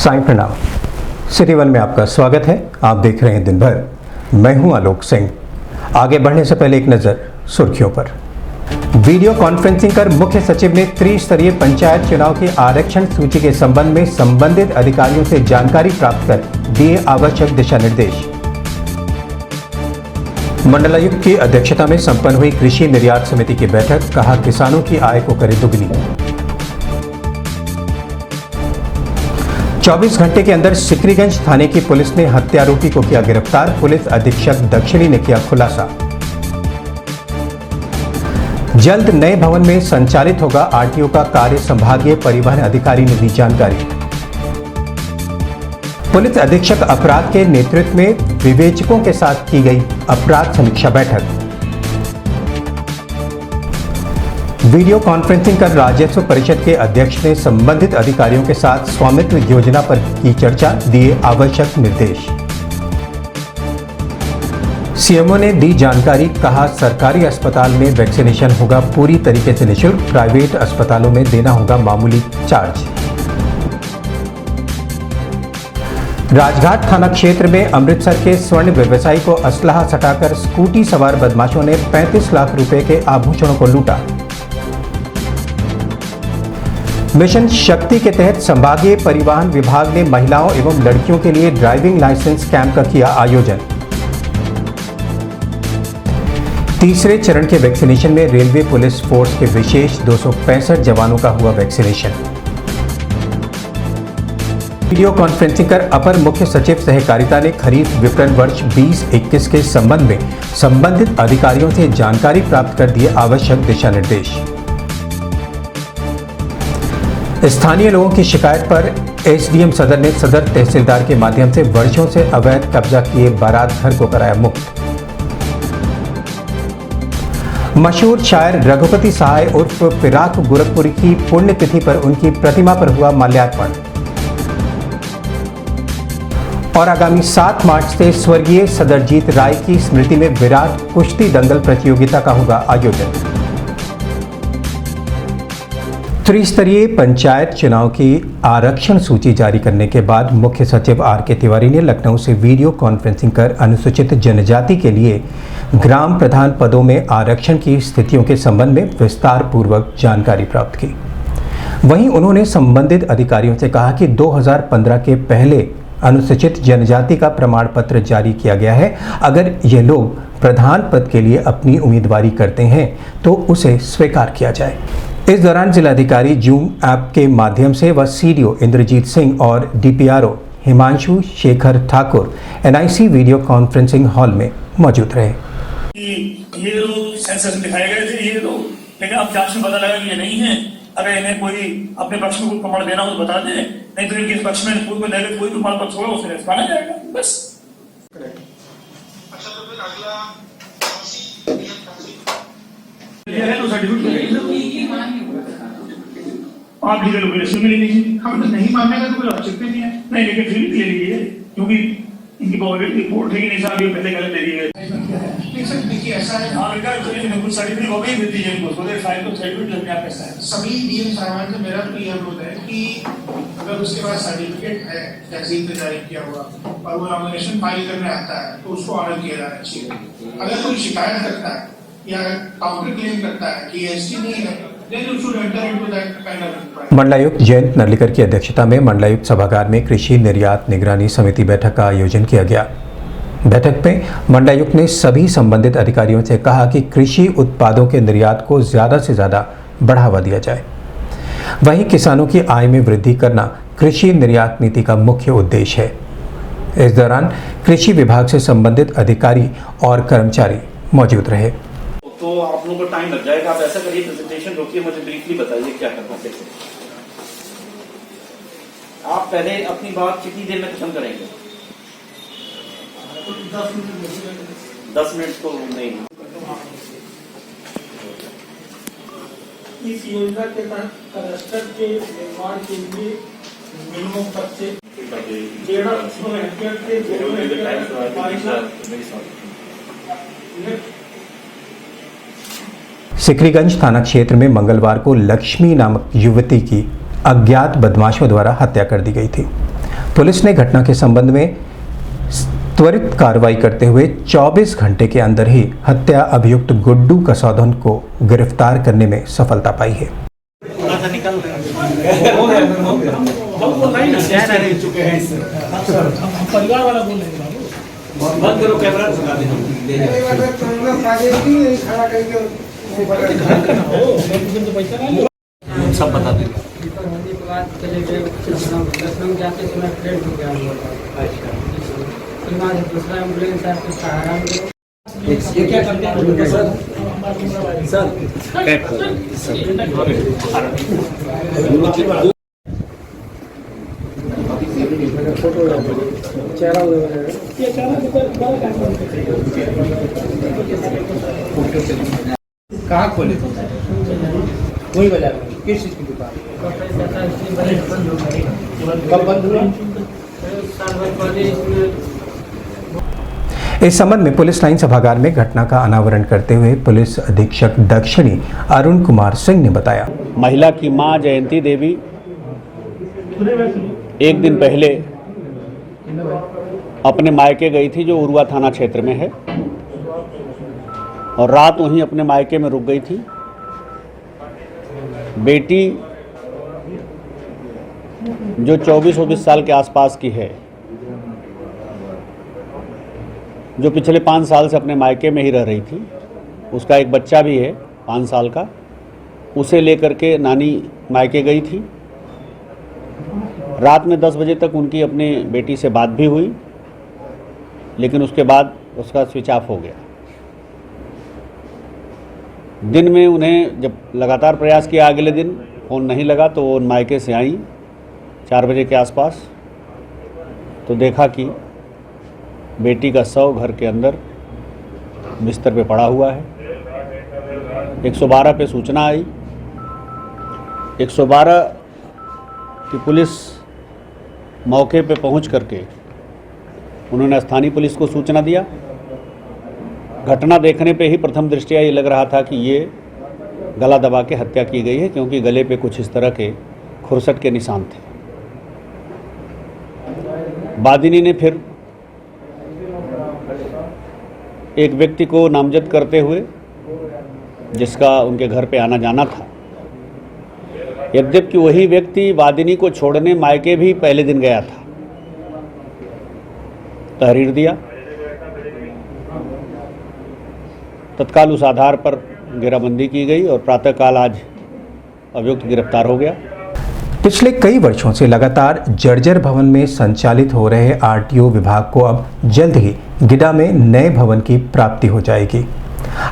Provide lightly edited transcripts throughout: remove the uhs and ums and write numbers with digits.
साईं प्रणाम। City one में आपका स्वागत है। आप देख रहे हैं दिन भर। मैं हूं आलोक सिंह। आगे बढ़ने से पहले एक नजर सुर्खियों पर। वीडियो कॉन्फ्रेंसिंग कर मुख्य सचिव ने त्रिस्तरीय पंचायत चुनाव की आरक्षण सूची के संबंध में संबंधित अधिकारियों से जानकारी प्राप्त कर दिए आवश्यक दिशा निर्देश। मंडलायुक्त की अध्यक्षता में संपन्न हुई कृषि निर्यात समिति की बैठक। कहा, किसानों की आय को करे दुगनी। 24 घंटे के अंदर सिकरीगंज थाने की पुलिस ने हत्यारोपी को किया गिरफ्तार। पुलिस अधीक्षक दक्षिणी ने किया खुलासा। जल्द नए भवन में संचालित होगा आरटीओ का कार्य। संभागीय परिवहन अधिकारी ने दी जानकारी। पुलिस अधीक्षक अपराध के नेतृत्व में विवेचकों के साथ की गई अपराध समीक्षा बैठक। वीडियो कॉन्फ्रेंसिंग कर राजस्व परिषद के अध्यक्ष ने संबंधित अधिकारियों के साथ स्वामित्व योजना पर की चर्चा। दिए आवश्यक निर्देश। सीएमओ ने दी जानकारी। कहा, सरकारी अस्पताल में वैक्सीनेशन होगा पूरी तरीके से निःशुल्क। प्राइवेट अस्पतालों में देना होगा मामूली चार्ज। राजघाट थाना क्षेत्र में अमृतसर के स्वर्ण व्यवसायी को असलहा सटाकर स्कूटी सवार बदमाशों ने 35 लाख रुपए के आभूषणों को लूटा। मिशन शक्ति के तहत संभागीय परिवहन विभाग ने महिलाओं एवं लड़कियों के लिए ड्राइविंग लाइसेंस कैंप का किया आयोजन। तीसरे चरण के वैक्सीनेशन में रेलवे पुलिस फोर्स के विशेष 265 जवानों का हुआ वैक्सीनेशन। वीडियो कॉन्फ्रेंसिंग कर अपर मुख्य सचिव सहकारिता ने खरीफ विपणन वर्ष 20-21 के संबंध में संबंधित अधिकारियों से जानकारी प्राप्त कर दिए आवश्यक दिशा निर्देश। स्थानीय लोगों की शिकायत पर एसडीएम सदर ने सदर तहसीलदार के माध्यम से वर्षों से अवैध कब्जा किए बारात घर को कराया मुक्त। मशहूर शायर रघुपति सहाय उर्फ फिराक गोरखपुरी की पुण्यतिथि पर उनकी प्रतिमा पर हुआ माल्यार्पण। और आगामी 7 मार्च से स्वर्गीय सदरजीत राय की स्मृति में विराट कुश्ती दंगल प्रतियोगिता का होगा आयोजन। त्रिस्तरीय पंचायत चुनाव की आरक्षण सूची जारी करने के बाद मुख्य सचिव आर.के. तिवारी ने लखनऊ से वीडियो कॉन्फ्रेंसिंग कर अनुसूचित जनजाति के लिए ग्राम प्रधान पदों में आरक्षण की स्थितियों के संबंध में विस्तार पूर्वक जानकारी प्राप्त की। वहीं उन्होंने संबंधित अधिकारियों से कहा कि 2015 के पहले अनुसूचित जनजाति का प्रमाण पत्र जारी किया गया है। अगर ये लोग प्रधान पद के लिए अपनी उम्मीदवारी करते हैं तो उसे स्वीकार किया जाए। इस दौरान जिलाधिकारी जूम ऐप के माध्यम से व सीडीओ इंद्रजीत सिंह और DPRO Himanshu Shekhar Thakur NIC video conferencing hall में मौजूद रहे। ये लोग सेंसस में दिखाए गए थे ये लोग, लेकिन अब जांच में पता लगा कि ये नहीं है। अगर इन्हें कोई अपने पक्ष में कोई प्रमाण देना हो तो बता दें, नहीं तो इनके पक्ष में कोई प्रमाण पत्र होगा उसे माना जाएगा। बस अच्छा, तो फिर अगला आप लीगल ओपरेशन में ले लीजिए। हम नहीं मानेगा तो कोई औचित्य नहीं है। नहीं, लेकिन फिर भी ले लीजिए क्योंकि इनकी रिपोर्ट है कि नहीं साहब ये पहले गलत दे दिए गए। देखिए ऐसा है, हाँ बेटा कुछ सर्टिफिकेट हो गई दे दीजिए इनको, तो फाइल को सर्टिफिकेट लगने आप कैसा है। सभी डीएम साहब से मेरा तो ये अनुरोध है कि अगर उसके पास सर्टिफिकेट है तहसील से जारी किया हुआ और वो नॉमिनेशन फाइल करने आता है तो उसको ऑर्डर किया जाना चाहिए। अगर कोई शिकायत करता है या काउंटर क्लेम करता है कि एसटी नहीं है, मंडलायुक्त जयंत नर्लिकर की अध्यक्षता में मंडलायुक्त सभागार में कृषि निर्यात निगरानी समिति बैठक का आयोजन किया गया। बैठक में मंडलायुक्त ने सभी संबंधित अधिकारियों से कहा कि कृषि उत्पादों के निर्यात को ज्यादा से ज्यादा बढ़ावा दिया जाए। वहीं किसानों की आय में वृद्धि करना कृषि निर्यात नीति का मुख्य उद्देश्य है। इस दौरान कृषि विभाग से संबंधित अधिकारी और कर्मचारी मौजूद रहे। तो आप लोगों को टाइम लग जाएगा। आप ऐसा करिए, प्रेजेंटेशन रोकिए, मुझे ब्रीफली बताइए क्या करना है। आप पहले अपनी बात कितनी देर में खत्म करेंगे? 10 मिनट तो नहीं। इस योजना के तहत क्लस्टर के निर्माण के लिए मिनिमम खर्चे 1.5 हेक्टेयर के सिकरीगंज थाना क्षेत्र में मंगलवार को लक्ष्मी नामक युवती की अज्ञात बदमाशों द्वारा हत्या कर दी गई थी। पुलिस ने घटना के संबंध में त्वरित कार्रवाई करते हुए 24 घंटे के अंदर ही हत्या अभियुक्त गुड्डू कसौधन को गिरफ्तार करने में सफलता पाई है। परिवार वाला बोल रहे हैं बंद करो कैमरा सब बता दें। चले गए लखनऊ जाते समय ट्रेन हो गया दूसरा एम्बुलेंस है कुछ सहारा ये क्या करते हैं सर कहाँ खोले थे? वही बाजार में। किस चीज़ की दुकान? कब बंद हुआ? इस संबंध में पुलिस लाइन सभागार में घटना का अनावरण करते हुए पुलिस अधीक्षक दक्षिणी अरुण कुमार सिंह ने बताया, महिला की मां जयंती देवी एक दिन पहले अपने मायके गई थी जो उरुआ थाना क्षेत्र में है और रात वहीं अपने मायके में रुक गई थी। बेटी जो 24-24 साल के आसपास की है, जो पिछले 5 साल से अपने मायके में ही रह रही थी, उसका एक बच्चा भी है 5 साल का, उसे लेकर के नानी मायके गई थी। रात में 10 बजे तक उनकी अपनी बेटी से बात भी हुई, लेकिन उसके बाद उसका स्विच ऑफ हो गया। दिन में उन्हें जब लगातार प्रयास किया, अगले दिन फ़ोन नहीं लगा तो वो मायके से आई 4 बजे के आसपास, तो देखा कि बेटी का शव घर के अंदर बिस्तर पे पड़ा हुआ है। 112 पे सूचना आई। 112 की पुलिस मौके पे पहुंच करके उन्होंने स्थानीय पुलिस को सूचना दिया। घटना देखने पे ही प्रथम दृष्टया ये लग रहा था कि ये गला दबा के हत्या की गई है, क्योंकि गले पे कुछ इस तरह के खुरसट के निशान थे। वादिनी ने फिर एक व्यक्ति को नामजद करते हुए, जिसका उनके घर पे आना जाना था, यद्यपि वही व्यक्ति वादिनी को छोड़ने मायके भी पहले दिन गया था, तहरीर दिया। तत्काल उस आधार पर घेराबंदी की गई और प्रातःकाल आज अभियुक्त गिरफ्तार हो गया। पिछले कई वर्षों से लगातार जर्जर भवन में संचालित हो रहे आरटीओ विभाग को अब जल्द ही गिडा में नए भवन की प्राप्ति हो जाएगी।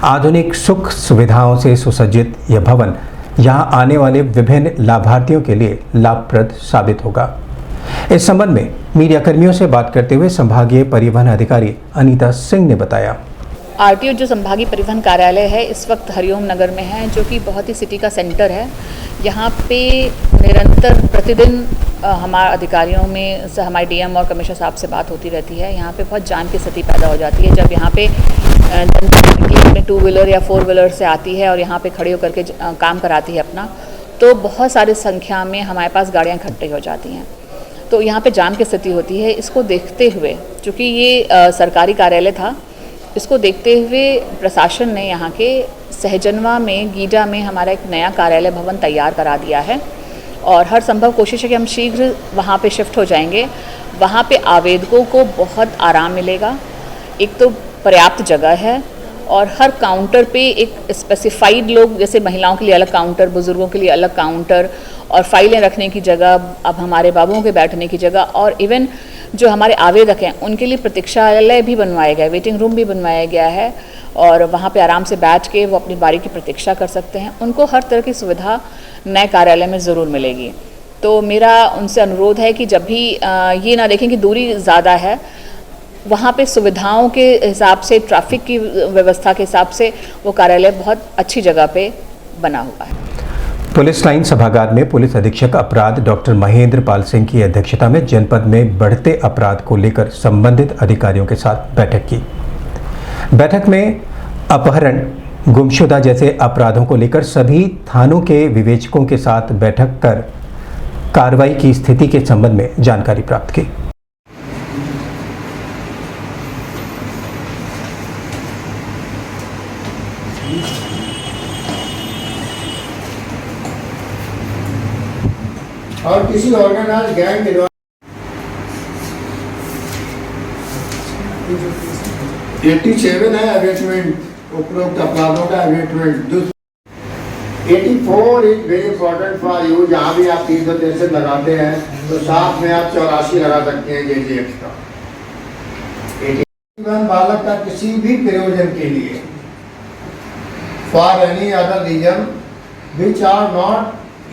आधुनिक सुख सुविधाओं से सुसज्जित यह भवन यहां आने वाले विभिन्न लाभार्थियों के लिए लाभप्रद साबित होगा। इस संबंध में मीडिया कर्मियों से बात करते हुए संभागीय परिवहन अधिकारी अनीता सिंह ने बताया, आरटीओ जो संभागीय परिवहन कार्यालय है इस वक्त हरिओम नगर में है, जो कि बहुत ही सिटी का सेंटर है। यहाँ पे निरंतर प्रतिदिन हमारे अधिकारियों में से हमारे डीएम और कमिश्नर साहब से बात होती रहती है। यहाँ पे बहुत जाम की स्थिति पैदा हो जाती है जब यहाँ पे जनता अपने 2 व्हीलर या 4 व्हीलर से आती है और यहाँ पे खड़ी होकर के काम कराती है अपना, तो बहुत सारी संख्या में हमारे पास गाड़ियाँ इकट्ठी हो जाती हैं, तो यहाँ पे जाम की स्थिति होती है। इसको देखते हुए, चूँकि ये सरकारी कार्यालय था, इसको देखते हुए प्रशासन ने यहाँ के सहजनवा में गीडा में हमारा एक नया कार्यालय भवन तैयार करा दिया है और हर संभव कोशिश है कि हम शीघ्र वहाँ पे शिफ्ट हो जाएंगे। वहाँ पे आवेदकों को बहुत आराम मिलेगा, एक तो पर्याप्त जगह है और हर काउंटर पे एक स्पेसिफाइड लोग, जैसे महिलाओं के लिए अलग काउंटर, बुजुर्गों के लिए अलग काउंटर और फाइलें रखने की जगह, अब हमारे बाबुओं के बैठने की जगह, और इवन जो हमारे आवेदक हैं उनके लिए प्रतीक्षालय भी बनवाया गया है, वेटिंग रूम भी बनवाया गया है और वहाँ पे आराम से बैठ के वो अपनी बारी की प्रतीक्षा कर सकते हैं। उनको हर तरह की सुविधा नए कार्यालय में ज़रूर मिलेगी। तो मेरा उनसे अनुरोध है कि जब भी ये ना देखें कि दूरी ज़्यादा है, वहाँ पे सुविधाओं के हिसाब से, ट्रैफिक की व्यवस्था के हिसाब से वो कार्यालय बहुत अच्छी जगह पे बना हुआ है। पुलिस लाइन सभागार में पुलिस अधीक्षक अपराध डॉक्टर महेंद्र पाल सिंह की अध्यक्षता में जनपद में बढ़ते अपराध को लेकर संबंधित अधिकारियों के साथ बैठक की। बैठक में अपहरण, गुमशुदा जैसे अपराधों को लेकर सभी थानों के विवेचकों के साथ बैठक कर कार्रवाई की स्थिति के संबंध में जानकारी प्राप्त की। और किसी ऑर्गेनाइज्ड गैंग के द्वारा 87 है अवेटमेंट उपरोक्त अपराधों का abetment. 84 is very important for you. जहाँ भी आप 363 लगाते हैं तो साथ में आप 84 लगा सकते हैं जेजे एक्ट का। 81 बालक का किसी भी प्रयोजन के लिए for any other reason which are not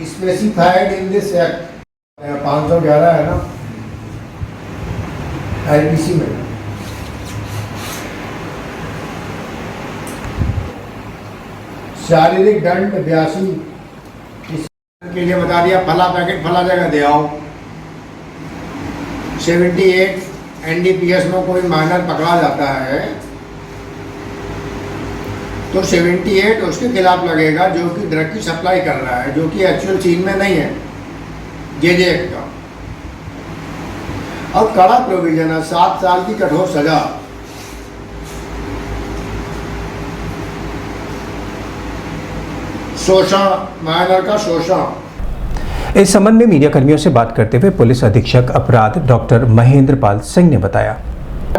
specified in this act. 511 है ना आईपीसी में। शारीरिक दंड 82 के लिए बता दिया, फला पैकेट फला जगह दे आओ। 78 एनडीपीएस में कोई माइनर पकड़ा जाता है तो 78 उसके खिलाफ लगेगा जो कि ड्रग की सप्लाई कर रहा है, जो कि एक्चुअल सीन में नहीं है जेजे एक्ट का। और कड़ा प्रोविजन है 7 साल की कठोर सजा। शोषण, माइनर का शोषण। इस संबंध में मीडिया कर्मियों से बात करते हुए पुलिस अधीक्षक अपराध डॉक्टर महेंद्र पाल सिंह ने बताया,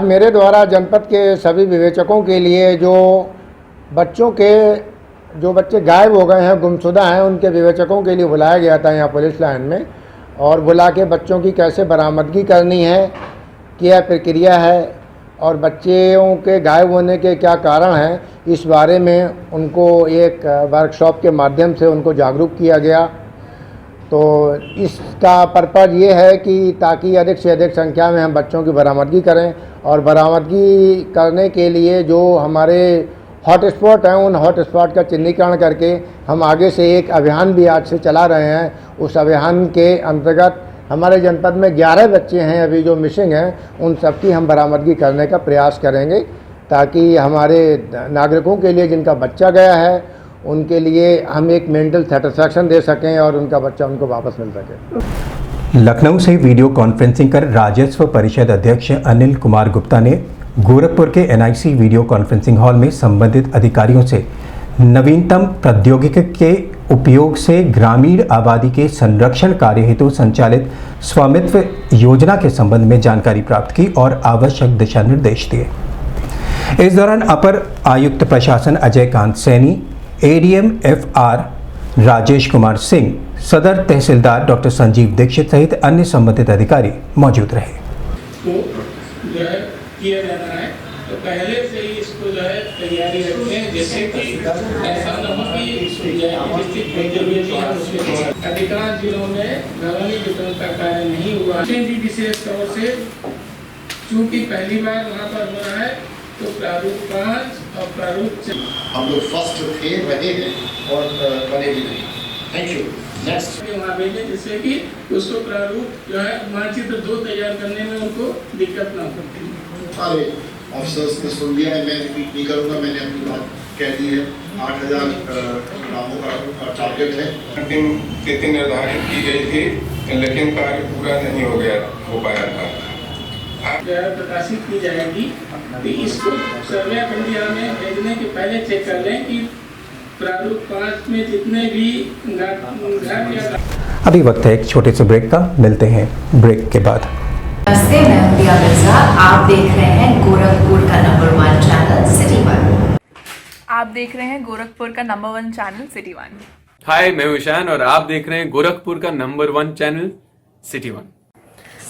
मेरे द्वारा जनपद के सभी विवेचकों के लिए जो बच्चे गायब हो गए हैं, गुमशुदा हैं, उनके विवेचकों के लिए बुलाया गया था यहाँ पुलिस लाइन में, और बुला के बच्चों की कैसे बरामदगी करनी है, क्या प्रक्रिया है और बच्चों के गायब होने के क्या कारण हैं, इस बारे में उनको एक वर्कशॉप के माध्यम से उनको जागरूक किया गया। तो इसका पर्पज़ ये है कि ताकि अधिक से अधिक संख्या में हम बच्चों की बरामदगी करें, और बरामदगी करने के लिए जो हमारे हॉटस्पॉट हैं उन हॉटस्पॉट का चिन्हीकरण करके हम आगे से एक अभियान भी आज से चला रहे हैं। उस अभियान के अंतर्गत हमारे जनपद में 11 बच्चे हैं अभी जो मिसिंग हैं, उन सब की हम बरामदगी करने का प्रयास करेंगे ताकि हमारे नागरिकों के लिए जिनका बच्चा गया है उनके लिए हम एक मेंटल सेटिस्फैक्शन दे सकें और उनका बच्चा उनको वापस मिल सके। लखनऊ से वीडियो कॉन्फ्रेंसिंग कर राजस्व परिषद अध्यक्ष अनिल कुमार गुप्ता ने गोरखपुर के एनआईसी वीडियो कॉन्फ्रेंसिंग हॉल में संबंधित अधिकारियों से नवीनतम प्रौद्योगिकी के उपयोग से ग्रामीण आबादी के संरक्षण कार्य हेतु संचालित स्वामित्व योजना के संबंध में जानकारी प्राप्त की और आवश्यक दिशा निर्देश दिए। इस दौरान अपर आयुक्त प्रशासन अजय कांत सैनी, एडीएम एफआर राजेश कुमार सिंह, सदर तहसीलदार डॉक्टर संजीव दीक्षित सहित अन्य संबंधित अधिकारी मौजूद रहे। तो जो है किया जाना है, तो पहले से ही इसको जो है तैयारी रखें, जैसे कि ऐसा न हो कि अधिकांश जिलों में घरौनी वितरण का कार्य नहीं हुआ। विशेष तौर से चूँकि पहली बार वहाँ पर हो रहा है तो प्रारूप 5 और प्रारूप 4 हम लोग फर्स्ट थे, रहे हैं और बने भी नहीं। Thank you. नेक्स्ट वहाँ भेजें जिससे कि उसको प्रारूप जो है मानचित्र 2 तैयार करने में उनको दिक्कत ना होती। सारे ऑफिसर्स ने सुन लिया है, मैं रिपीट नहीं करूँगा, मैंने अपनी बात कह दी है। 8000 नामों का टारगेट है। अंतिम तिथि निर्धारित की गई थी लेकिन कार्य पूरा नहीं हो पाया था। प्रकाशित की जाएगी तो इसको सर्वे ऑफ इंडिया में भेजने के पहले चेक कर लें कि प्रारूप 5 में जितने भी घर। अभी वक्त है एक छोटे से ब्रेक का, मिलते हैं ब्रेक के बाद। नमस्ते, मैं हूं दिया मिर्जा। आप देख रहे हैं गोरखपुर का नंबर 1 चैनल सिटी 1। आप देख रहे हैं गोरखपुर का नंबर 1 चैनल सिटी 1। हाय, मैं हूं ईशान और आप देख रहे हैं गोरखपुर का नंबर 1 चैनल सिटी 1।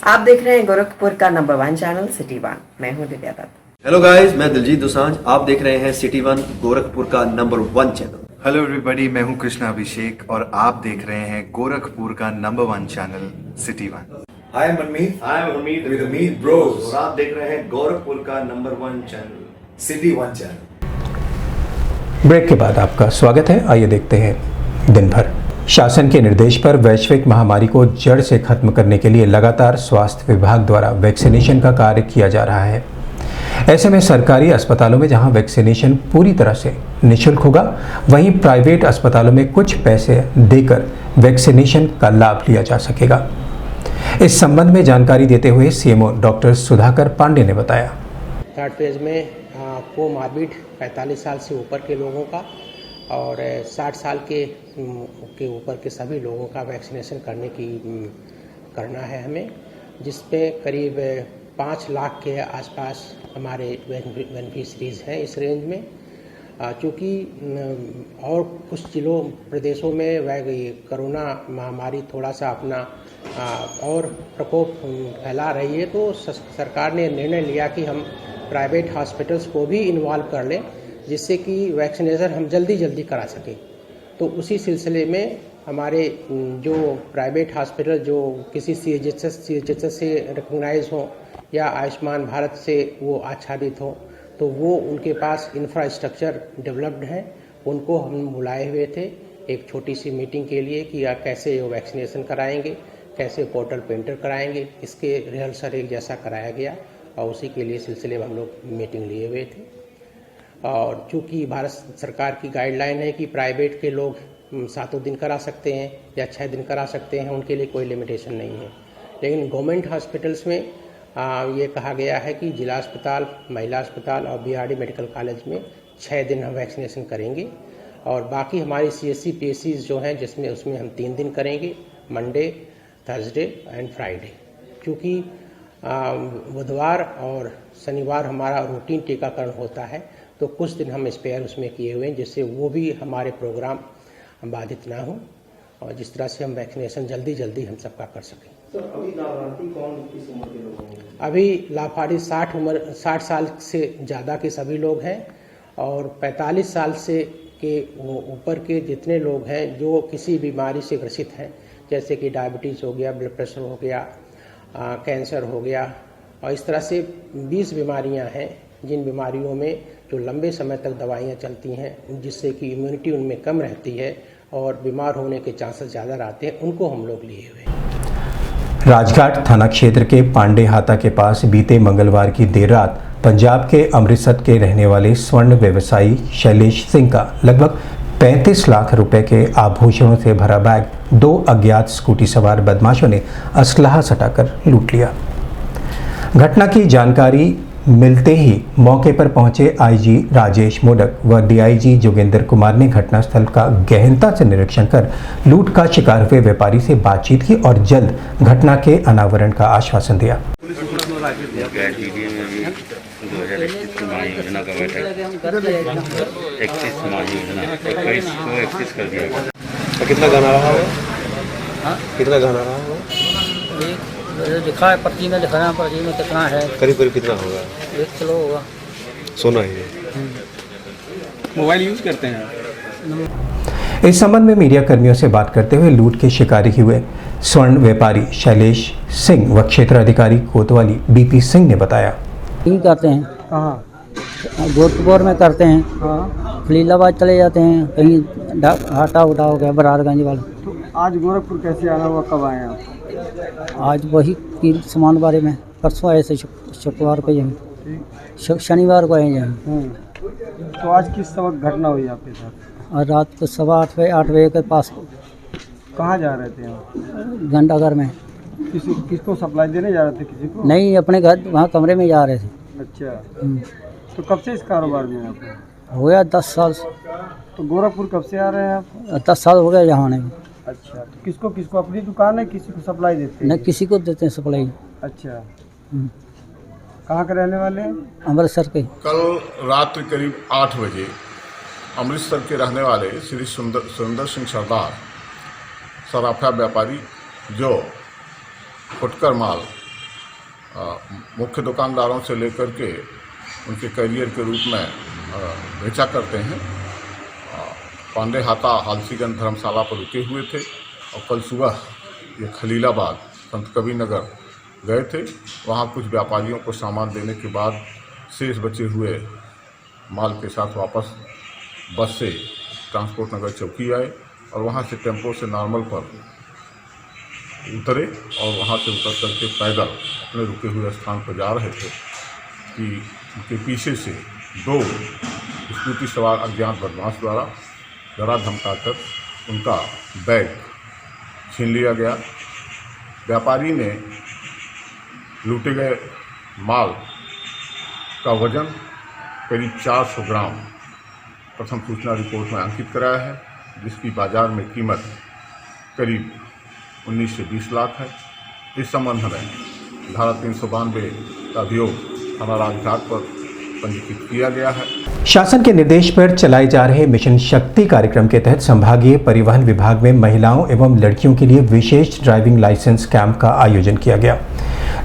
आप देख रहे हैं गोरखपुर का नंबर 1 चैनल सिटी 1। मैं हूं दिव्या दत्त। हेलो गाइस, मैं दिलजीत दोसांझ। आप देख रहे हैं सिटी 1 गोरखपुर का नंबर 1 चैनल। हेलो एवरीबॉडी, मैं हूं कृष्णा अभिषेक और आप देख रहे हैं गोरखपुर का number 1 channel city 1। Hi Manmeet, I am Hameed with Hameed Bros और आप देख रहे हैं गोरखपुर का number 1 channel city 1 channel. Break के बाद आपका स्वागत है। आइए देखते हैं दिन भर। शासन के निर्देश पर वैश्विक महामारी को जड़ से खत्म करने के लिए लगातार स्वास्थ्य विभाग द्वारा वैक्सीनेशन का कार्य किया जा रहा है। ऐसे में सरकारी अस्पतालों में जहां वैक्सीनेशन पूरी तरह से निःशुल्क होगा, वहीं प्राइवेट अस्पतालों में कुछ पैसे देकर वैक्सीनेशन का लाभ लिया जा सकेगा। इस संबंध में जानकारी देते हुए सीएमओ डॉक्टर सुधाकर पांडे ने बताया, थर्ड फेज में कोमॉर्बिड 45 साल से ऊपर के लोगों का और 60 साल के ऊपर के सभी लोगों का वैक्सीनेशन करना है हमें, जिस पे करीब 5 लाख के आसपास हमारे बेनिफिशरीज हैं इस रेंज में। चूँकि और कुछ जिलों प्रदेशों में कोरोना महामारी थोड़ा सा अपना और प्रकोप फैला रही है, तो सरकार ने निर्णय लिया कि हम प्राइवेट हॉस्पिटल्स को भी इन्वॉल्व कर लें, जिससे कि वैक्सीनेशन हम जल्दी करा सकें। तो उसी सिलसिले में हमारे जो प्राइवेट हॉस्पिटल जो किसी CHS से रिकॉग्नाइज हों या आयुष्मान भारत से वो आच्छादित हों, तो वो उनके पास इंफ्रास्ट्रक्चर डेवलप्ड है। उनको हम बुलाए हुए थे एक छोटी सी मीटिंग के लिए कि कैसे वो वैक्सीनेशन कराएंगे, कैसे पोर्टल पेंटर कराएंगे, इसके रिहर्सल एक जैसा कराया गया और उसी के लिए सिलसिले में हम लोग मीटिंग लिए हुए थे। और चूँकि भारत सरकार की गाइडलाइन है कि प्राइवेट के लोग 7 दिन करा सकते हैं या 6 दिन करा सकते हैं, उनके लिए कोई लिमिटेशन नहीं है। लेकिन गवर्नमेंट हॉस्पिटल्स में ये कहा गया है कि जिला अस्पताल, महिला अस्पताल और BRD मेडिकल कॉलेज में 6 दिन हम वैक्सीनेशन करेंगे और बाकी हमारी CSC PSCs जो हैं जिसमें उसमें हम 3 दिन करेंगे, मंडे, थर्सडे एंड फ्राइडे। क्योंकि बुधवार और शनिवार हमारा रूटीन टीकाकरण होता है, तो कुछ दिन हम स्पेयर उसमें किए हुए हैं, जिससे वो भी हमारे प्रोग्राम बाधित ना हो और जिस तरह से हम वैक्सीनेशन जल्दी हम सबका कर सकें। तो अभी लाभार्थी कौन किस उम्र के लोग होंगे? अभी लाभार्थी 60 साल से ज़्यादा के सभी लोग हैं और 45 साल से के ऊपर के जितने लोग हैं जो किसी बीमारी से ग्रसित हैं, जैसे कि डायबिटीज़ हो गया, ब्लड प्रेशर हो गया, कैंसर हो गया, और इस तरह से 20 बीमारियां हैं जिन बीमारियों में जो लंबे समय तक दवाइयां चलती हैं, जिससे कि इम्यूनिटी उनमें कम रहती है और बीमार होने के चांसेस ज़्यादा रहते हैं, उनको हम लोग लिए हुए हैं। राजघाट थाना क्षेत्र के पांडेहाता के पास बीते मंगलवार की देर रात पंजाब के अमृतसर के रहने वाले स्वर्ण व्यवसायी शैलेश सिंह का लगभग 35 लाख रुपए के आभूषणों से भरा बैग 2 अज्ञात स्कूटी सवार बदमाशों ने असलाहा सटाकर लूट लिया। घटना की जानकारी मिलते ही मौके पर पहुंचे IG राजेश मोडक व DIG जोगेंद्र कुमार ने घटनास्थल का गहनता से निरीक्षण कर लूट का शिकार हुए व्यापारी से बातचीत की और जल्द घटना के अनावरण का आश्वासन दिया। कितना गाना रहा है? कितना गाना रहा है? लिखा है पर्ची में, लिखा है पर्ची में कितना है, करीब कितना होगा? 1 किलो होगा। सोना ही मोबाइल यूज करते हैं। इस संबंध में मीडिया कर्मियों से बात करते हुए लूट के शिकारी हुए स्वर्ण व्यापारी शैलेश सिंह व क्षेत्र अधिकारी कोतवाली BP सिंह ने बताया। करते हैं कहाँ? गोरखपुर में करते हैं। हाँ। खलीलाबाद चले जाते हैं, कहीं हाटा उठा हो गया, बरारगंज वाला। तो आज गोरखपुर कैसे आना हुआ, कब आए आप? आज वही की सामान बारे में, परसों आए थे, शुक्रवार को जाए, शनिवार को आए जाए। तो आज किस वक्त घटना हुई आपके साथ? और रात को 8 बजे के पास। कहाँ जा रहे थे आप? घंटाघर में। किसको सप्लाई देने जा रहे थे? किसी को? नहीं, अपने घर वहाँ कमरे में जा रहे थे। अच्छा, तो कब से इस कारोबार में आप? हो गया 10 साल। तो गोरखपुर कब से आ रहे हैं आप? 10 साल हो गया यहाँ आने में। अच्छा, तो किसको अपनी दुकान है, किसी को सप्लाई देते हैं? नहीं, किसी को देते हैं सप्लाई। अच्छा, कहाँ के रहने वाले हैं? अमृतसर के। कल रात करीब 8 बजे अमृतसर के रहने वाले श्री सुंदर सिंह सरदार सराफा व्यापारी, जो फुटकर माल मुख्य दुकानदारों से लेकर के उनके करियर के रूप में बेचा करते हैं, पांडेहाता हालसीगंज धर्मशाला पर रुके हुए थे और कल सुबह ये खलीलाबाद संत कबीर नगर गए थे। वहाँ कुछ व्यापारियों को सामान देने के बाद शेष बचे हुए माल के साथ वापस बस से ट्रांसपोर्ट नगर चौकी आए और वहाँ से टेम्पो से नॉर्मल पर उतरे और वहाँ से उतर करके पैदल अपने रुके हुए स्थान पर जा रहे थे कि उनके पीछे से 2 स्कूटी सवार अज्ञात बदमाश द्वारा डरा धमकाकर उनका बैग छीन लिया गया। व्यापारी ने लूटे गए माल का वजन करीब 400 ग्राम प्रथम सूचना रिपोर्ट में अंकित कराया है, जिसकी बाजार में कीमत करीब 19 से 20 लाख है। इस संबंध में धारा 392 का अभियोग थाना राजघाट पर पंजीकृत किया गया है। शासन के निर्देश पर चलाए जा रहे मिशन शक्ति कार्यक्रम के तहत संभागीय परिवहन विभाग में महिलाओं एवं लड़कियों के लिए विशेष ड्राइविंग लाइसेंस कैंप का आयोजन किया गया,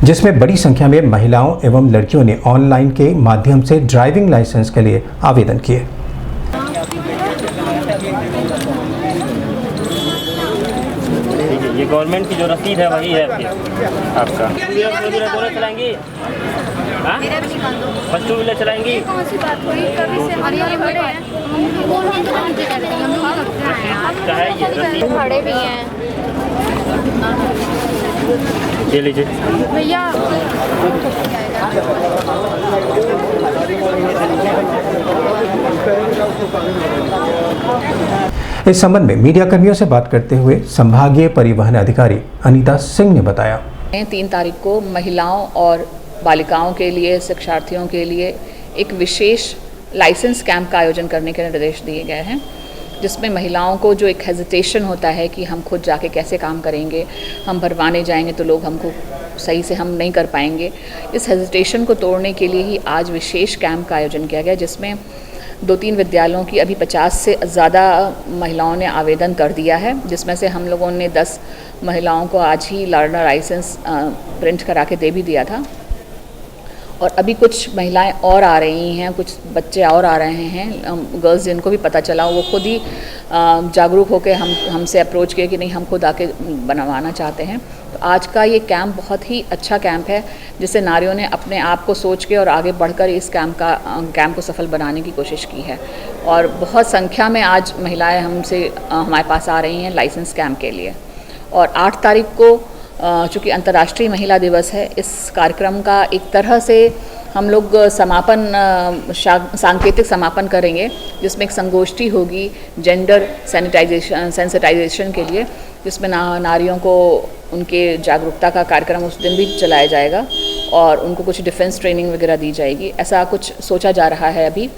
जिसमें बड़ी संख्या में महिलाओं एवं लड़कियों ने ऑनलाइन के माध्यम से ड्राइविंग लाइसेंस के लिए आवेदन किए। ये गवर्नमेंट की जो रसीद है वही है आपका। दोनों चलाएंगी, बस 2 व्हीलर चलाएंगी। कौन सी बात हुई? कभी से खड़े भी हैं। ये लीजिए भैया। इस संबंध में मीडिया कर्मियों से बात करते हुए संभागीय परिवहन अधिकारी अनीता सिंह ने बताया, 3 तारीख को महिलाओं और बालिकाओं के लिए, शिक्षार्थियों के लिए एक विशेष लाइसेंस कैंप का आयोजन करने के निर्देश दिए गए हैं, जिसमें महिलाओं को जो एक हेजिटेशन होता है कि हम खुद जाके कैसे काम करेंगे, हम भरवाने जाएंगे तो लोग हमको सही से हम नहीं कर पाएंगे, इस हेजिटेशन को तोड़ने के लिए ही आज विशेष कैंप का आयोजन किया गया, जिसमें 2-3 विद्यालयों की अभी 50 से ज़्यादा महिलाओं ने आवेदन कर दिया है, जिसमें से हम लोगों ने 10 महिलाओं को आज ही लर्नर लाइसेंस प्रिंट करा के दे भी दिया था। और अभी कुछ महिलाएं और आ रही हैं, कुछ बच्चे और आ रहे हैं, गर्ल्स जिनको भी पता चला वो खुद ही जागरूक होकर हमसे अप्रोच किए कि नहीं हम खुद आके बनवाना चाहते हैं। तो आज का ये कैंप बहुत ही अच्छा कैंप है, जिससे नारियों ने अपने आप को सोच के और आगे बढ़कर इस कैंप को सफल बनाने की कोशिश की है। और बहुत संख्या में आज महिलाएं हमारे पास आ रही हैं लाइसेंस कैंप के लिए। और 8 तारीख को चूँकि अंतर्राष्ट्रीय महिला दिवस है, इस कार्यक्रम का एक तरह से हम लोग सांकेतिक समापन करेंगे, जिसमें एक संगोष्ठी होगी जेंडर सेंसिटाइजेशन के लिए, जिसमें नारियों को उनके जागरूकता का कार्यक्रम उस दिन भी चलाया जाएगा और उनको कुछ डिफेंस ट्रेनिंग वगैरह दी जाएगी। ऐसा कुछ सोचा जा रहा है। अभी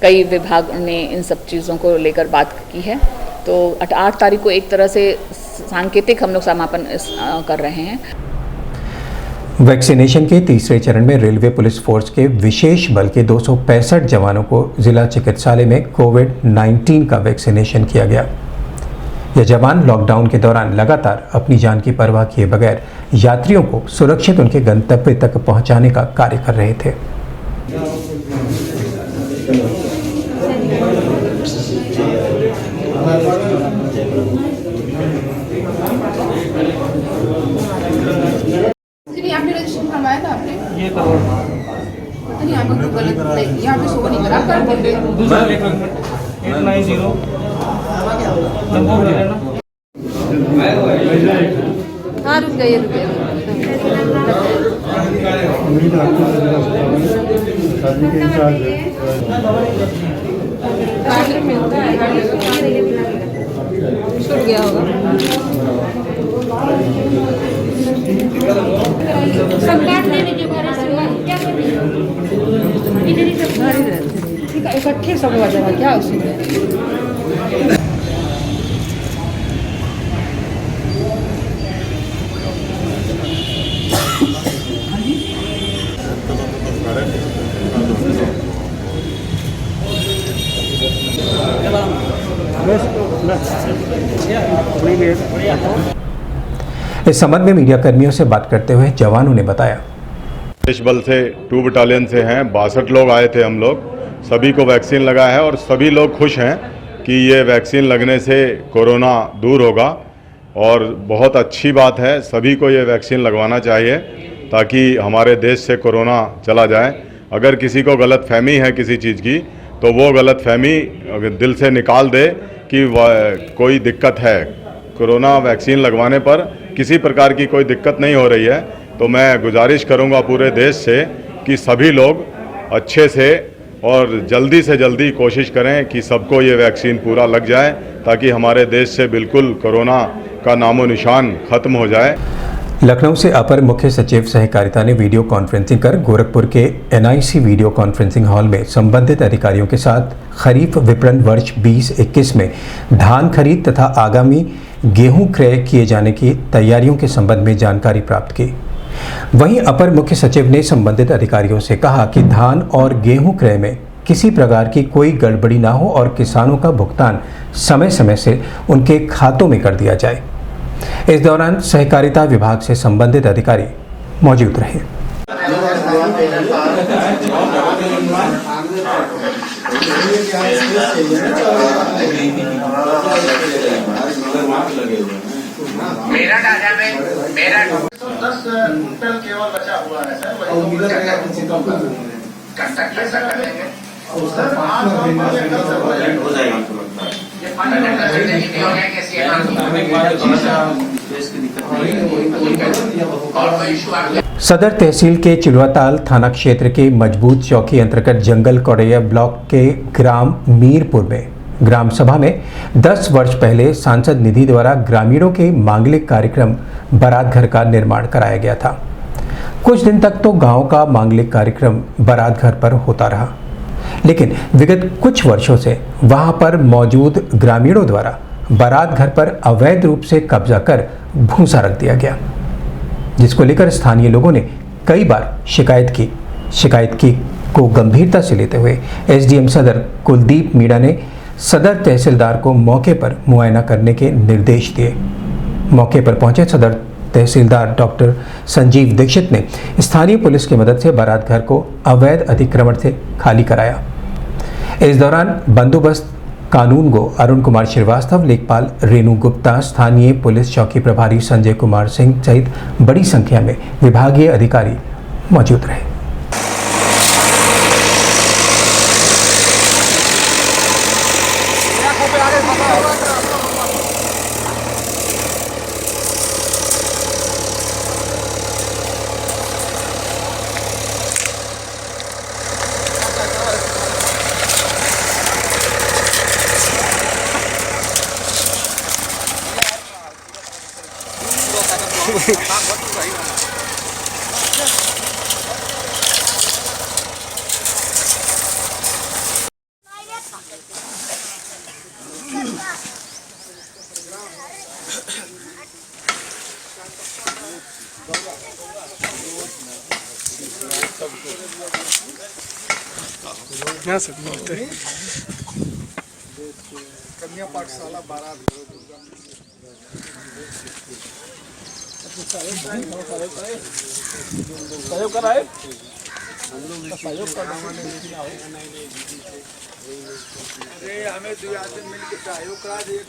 कई विभाग ने इन सब चीज़ों को लेकर बात की है। तो 8 तारीख को एक तरह से सांकेतिक हम लोग समापन कर रहे हैं। वैक्सीनेशन के तीसरे चरण में रेलवे पुलिस फोर्स के विशेष बल के 265 जवानों को जिला चिकित्सालय में कोविड-19 का वैक्सीनेशन किया गया। ये जवान लॉकडाउन के दौरान लगातार अपनी जान की परवाह किए बगैर यात्रियों को सुरक्षित उनके गंतव्य तक पहुंचाने का कार्य कर रहे थे। आपने रजिस्ट्रेशन करवाया था आपने? ये तो नहीं, आपको गलत नहीं, यहाँ पे शो नहीं करा कर देंगे। दूसरा लिख लो 890 हाँ रुक जाइए छूट गया होगा। सब काट लेने के बाद क्या ठीक है, इकट्ठे सब हो जाएगा क्या उसमें। इस संबंध में मीडिया कर्मियों से बात करते हुए जवानों ने बताया, विशेष बल से 2 बटालियन से हैं, 62 लोग आए थे हम लोग, सभी को वैक्सीन लगा है और सभी लोग खुश हैं कि ये वैक्सीन लगने से कोरोना दूर होगा और बहुत अच्छी बात है। सभी को ये वैक्सीन लगवाना चाहिए ताकि हमारे देश से कोरोना चला जाए। अगर किसी को गलत फहमी है किसी चीज़ की तो वो गलत फहमी दिल से निकाल दे कि कोई दिक्कत है। कोरोना वैक्सीन लगवाने पर किसी प्रकार की कोई दिक्कत नहीं हो रही है। तो मैं गुजारिश करूंगा पूरे देश से कि सभी लोग अच्छे से और जल्दी से जल्दी कोशिश करें कि सबको ये वैक्सीन पूरा लग जाए ताकि हमारे देश से बिल्कुल कोरोना का नामो निशान ख़त्म हो जाए। लखनऊ से अपर मुख्य सचिव सहकारिता ने वीडियो कॉन्फ्रेंसिंग कर गोरखपुर के NIC वीडियो कॉन्फ्रेंसिंग हॉल में संबंधित अधिकारियों के साथ खरीफ विपणन वर्ष 2021 में धान खरीद तथा आगामी गेहूं क्रय किए जाने की तैयारियों के संबंध में जानकारी प्राप्त की। वहीं अपर मुख्य सचिव ने संबंधित अधिकारियों से कहा कि धान और गेहूं क्रय में किसी प्रकार की कोई गड़बड़ी ना हो और किसानों का भुगतान समय समय से उनके खातों में कर दिया जाए। इस दौरान सहकारिता विभाग से संबंधित अधिकारी मौजूद रहे। मेरा डाटा में मेरा 10 कुंटल केवल बचा हुआ है सर, वही कैसा करेंगे सर? हो जाएगा सदर तहसील के चिलवाताल थाना क्षेत्र के मजबूत चौकी अंतर्गत जंगल कौड़ैया ब्लॉक के ग्राम मीरपुर में ग्राम सभा में 10 वर्ष पहले सांसद निधि द्वारा ग्रामीणों के मांगलिक कार्यक्रम बारात घर का निर्माण कराया गया था। कुछ दिन तक तो गांव का मांगलिक कार्यक्रम बारात घर पर होता रहा, लेकिन विगत कुछ वर्षों से वहां पर मौजूद ग्रामीणों द्वारा बारात घर पर अवैध रूप से कब्जा कर भूसा रख दिया गया, जिसको लेकर स्थानीय लोगों ने कई बार शिकायत की को गंभीरता से लेते हुए SDM सदर कुलदीप मीणा ने सदर तहसीलदार को मौके पर मुआयना करने के निर्देश दिए। मौके पर पहुंचे सदर तहसीलदार डॉक्टर संजीव दीक्षित ने स्थानीय पुलिस की मदद से बारात घर को अवैध अतिक्रमण से खाली कराया। इस दौरान बंदोबस्त कानून गो अरुण कुमार श्रीवास्तव, लेखपाल रेणु गुप्ता, स्थानीय पुलिस चौकी प्रभारी संजय कुमार सिंह सहित बड़ी संख्या में विभागीय अधिकारी मौजूद रहे। कन्या पाठशाला बारात सहयोग कराए सहयोग हमें 2 आदमी मिलकर सहयोग करा दिए।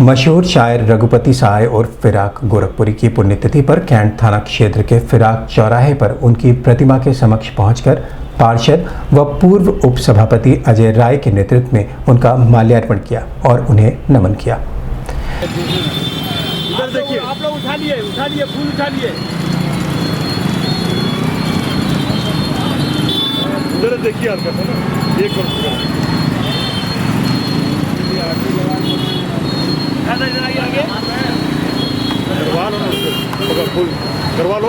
मशहूर शायर रघुपति सहाय और फिराक गोरखपुरी की पुण्यतिथि पर कैंट थाना क्षेत्र के फिराक चौराहे पर उनकी प्रतिमा के समक्ष पहुंचकर पार्षद व पूर्व उपसभापति अजय राय के नेतृत्व में उनका माल्यार्पण किया और उन्हें नमन किया। इधर देखिए, आप लोग उठा लिए फूल उठा लिए। उधर देखिए हल्का सा ना, एक आगे करवा लो ना, फूल करवा लो।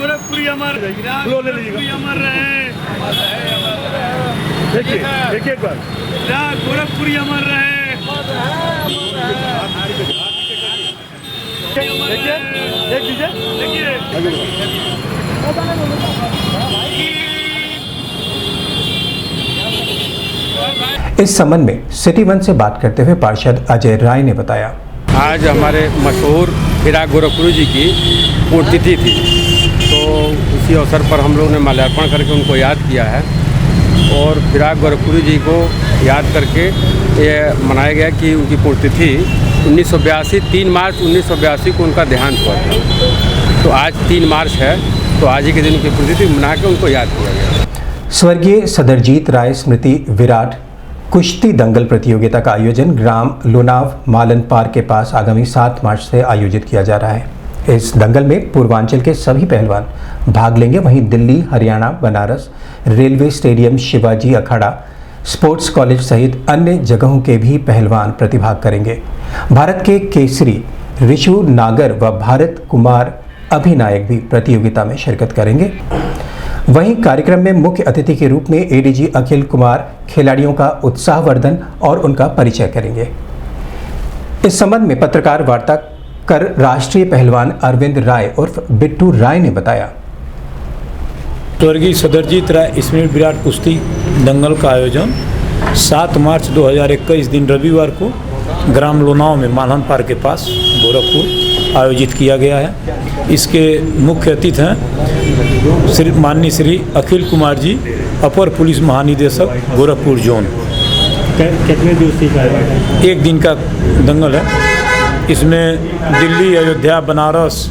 गोरखपुरी अमर रहे, गोरखपुरी अमर रहे। देखिए एक बार, गोरखपुरी अमर रहे। इस संबंध में सिटी 1 से बात करते हुए पार्षद अजय राय ने बताया, आज हमारे मशहूर फिराक गोरखपुरी जी की पुण्यतिथि थी, तो उसी अवसर पर हम लोगों ने माल्यार्पण करके उनको याद किया है और फिराक गोरखपुरी जी को याद करके ये मनाया गया कि उनकी पुण्यतिथि 1982 3 मार्च 1982 को उनका देहांत हुआ था, तो आज 3 मार्च है, तो आज ही के दिन उनकी पुण्यतिथि मना के उनको याद किया गया। स्वर्गीय सदरजीत राय स्मृति विराट कुश्ती दंगल प्रतियोगिता का आयोजन ग्राम लोनाव मालन पार्क के पास आगामी 7 मार्च से आयोजित किया जा रहा है। इस दंगल में पूर्वांचल के सभी पहलवान भाग लेंगे। वहीं दिल्ली, हरियाणा, बनारस, रेलवे स्टेडियम, शिवाजी अखाड़ा, स्पोर्ट्स कॉलेज सहित अन्य जगहों के भी पहलवान प्रतिभाग करेंगे। भारत के केसरी ऋषु नागर व भारत कुमार अभिनायक भी प्रतियोगिता में शिरकत करेंगे। वहीं कार्यक्रम में मुख्य अतिथि के रूप में एडीजी अखिल कुमार खिलाड़ियों का उत्साहवर्धन और उनका परिचय करेंगे। इस संबंध में पत्रकार वार्ता कर राष्ट्रीय पहलवान अरविंद राय उर्फ बिट्टू राय ने बताया। स्वर्गीय सदरजीत राय स्मृति विराट कुश्ती दंगल का आयोजन 7 मार्च 2021 दिन रविवार को ग्राम लोनाव में मालहन पार्क के पास गोरखपुर आयोजित किया गया है। इसके मुख्य अतिथि हैं माननीय श्री अखिल कुमार जी, अपर पुलिस महानिदेशक गोरखपुर जोन। कितने दिवसीय का है? 1 दिन का दंगल है। इसमें दिल्ली, अयोध्या, बनारस,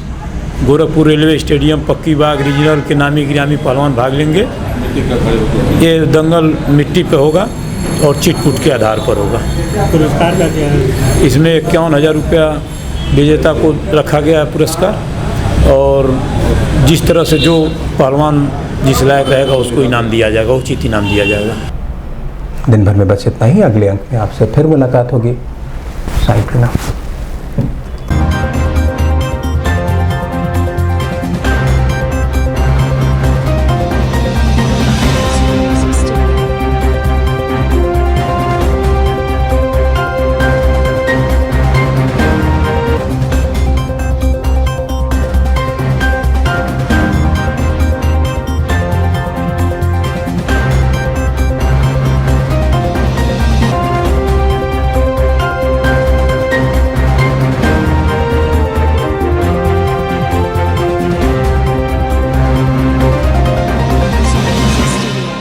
गोरखपुर रेलवे स्टेडियम, पक्की बाग रीजनल के नामी गिरामी पहलवान भाग लेंगे। ये दंगल मिट्टी पे होगा और चिटपुट के आधार पर होगा। पुरस्कार का क्या है? इसमें 51,000 रुपया विजेता को रखा गया है पुरस्कार, और जिस तरह से जो पहलवान जिस लायक रहेगा उसको इनाम दिया जाएगा, उचित इनाम दिया जाएगा। दिन भर में बस इतना ही। अगले अंक में आपसे फिर मुलाकात होगी। साइड